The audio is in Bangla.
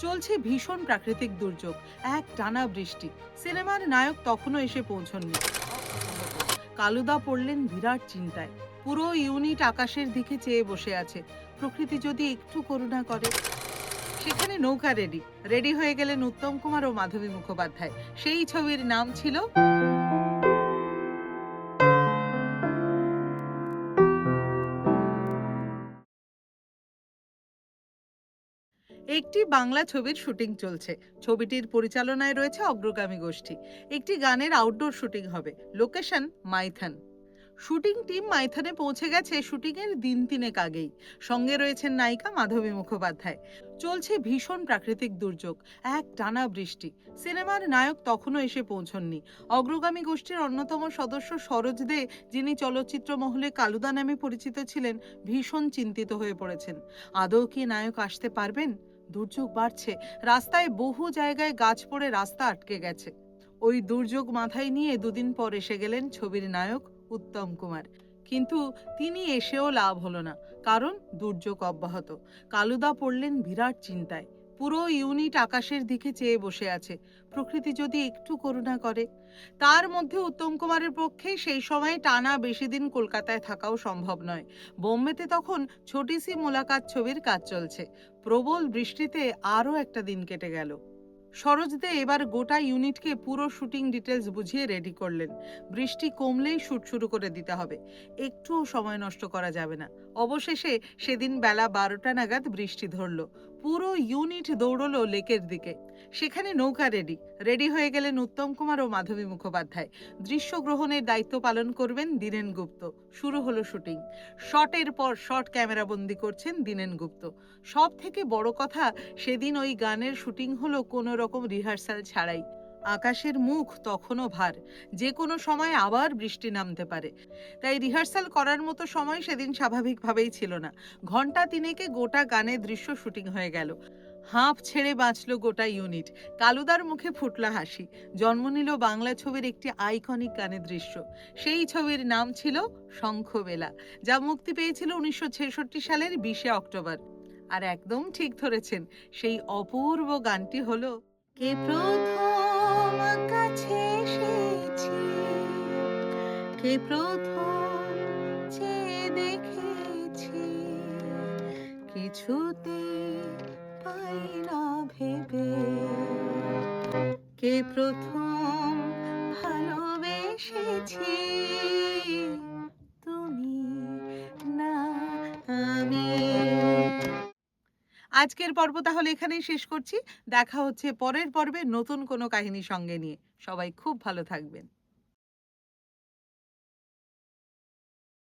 চলছে ভীষণ প্রাকৃতিক দুর্যোগ, এক টানা বৃষ্টি। সিনেমার নায়ক তখনও এসে পৌঁছননি। কালুদা পড়লেন বিরাট চিন্তায়। পুরো ইউনিট আকাশের দিকে চেয়ে বসে আছে, প্রকৃতি যদি একটু করুণা করে। সেখানে নৌকা রেডি রেডি হয়ে গেলেন উত্তম কুমার ও মাধবী মুখোপাধ্যায়। সেই ছবির নাম ছিল একটি বাংলা ছবির শুটিং চলছে। ছবিটির পরিচালনায় রয়েছে অগ্রগামী গোষ্ঠী। একটি গানের আউটডোর শুটিং হবে, লোকেশন মাইথন। শুটিং টিম মাইথনে পৌঁছে গেছে শুটিং এর দিন তিনেক আগেই। সঙ্গে রয়েছেন নায়িকা মাধবী মুখোপাধ্যায়। চলছে ভীষণ প্রাকৃতিক দুর্যোগ, এক টানা বৃষ্টি। সিনেমার নায়ক তখনও এসে পৌঁছননি। অগ্রগামী গোষ্ঠীর অন্যতম সদস্য সরোজ দে, যিনি চলচ্চিত্র মহলে কালুদা নামে পরিচিত ছিলেন, ভীষণ চিন্তিত হয়ে পড়েছেন। আদৌ কি নায়ক আসতে পারবেন? দুর্যোগ বাড়ছে, রাস্তায় বহু জায়গায় গাছ পড়ে রাস্তা আটকে গেছে। ওই দুর্যোগ মাথায় নিয়ে দুদিন পর এসে গেলেন ছবির নায়ক উত্তম কুমার। কিন্তু তিনি এসেও লাভ হলো না, কারণ দুর্যোগ অব্যাহত। কালুদা পড়লেন বিরাট চিন্তায়। পুরো ইউনিট আকাশের দিকে চেয়ে বসে আছে, প্রকৃতি যদি একটু করুণা করে। তার মধ্যে উত্তম কুমারের পক্ষে সেই সময় টানা বেশি দিন কলকাতায় থাকাও সম্ভব নয়। বোম্বেতে তখন ছোটি সি মোলাকাত ছবির কাজ চলছে। প্রবল বৃষ্টিতে আরও একটা দিন কেটে গেল। সরোজ দে এবার গোটা ইউনিটকে পুরো শুটিং ডিটেলস বুঝিয়ে রেডি করলেন। বৃষ্টি কমলেই শুট শুরু করে দিতে হবে, একটুও সময় নষ্ট করা যাবে না। অবশেষে সেদিন বেলা 12টা নাগাদ বৃষ্টি ধরলো। পুরো ইউনিট দৌড়লো লেকের দিকে। সেখানে নৌকা রেডি রেডি হয়ে গেলেন উত্তম কুমার ও মাধবী মুখোপাধ্যায়। দৃশ্য গ্রহণের দায়িত্ব পালন করবেন দীনেন গুপ্ত। শুরু হলো শুটিং। শটের পর শট ক্যামেরাবন্দি করছেন দীনেন গুপ্ত। সব থেকে বড় কথা, সেদিন ওই গানের শুটিং হলো কোনো রকম রিহার্সাল ছাড়াই। আকাশের মুখ তখনও ভার, যে কোনো সময় আবার বৃষ্টি নামতে পারে। তাই রিহার্সাল করার মতো সময় সেদিন স্বাভাবিকভাবেই ছিল না। ঘন্টা তিনেকে গোটা গানের দৃশ্য শুটিং হয়ে গেল। হাঁপ ছেড়ে বাঁচল গোটা ইউনিট। কালুদার মুখে ফুটল হাসি। জন্ম নিল বাংলা ছবির একটি আইকনিক গানের দৃশ্য। সেই ছবির নাম ছিল শঙ্খবেলা, যা মুক্তি পেয়েছিল 1966 সালের 20শে অক্টোবর। আর একদম ঠিক ধরেছেন, সেই অপূর্ব গানটি হলো কে প্রথম কাছে এসেছি, কে প্রথম চেয়ে দেখেছি, কিছুতে পাই না ভেবে, কে প্রথম ভালোবেসেছি, তুমি না আমি। আজকের পর্ব তাহলে এখানেই শেষ করছি। দেখা হচ্ছে পরের পর্বে নতুন কোনো কাহিনী সঙ্গে নিয়ে। সবাই খুব ভালো থাকবেন।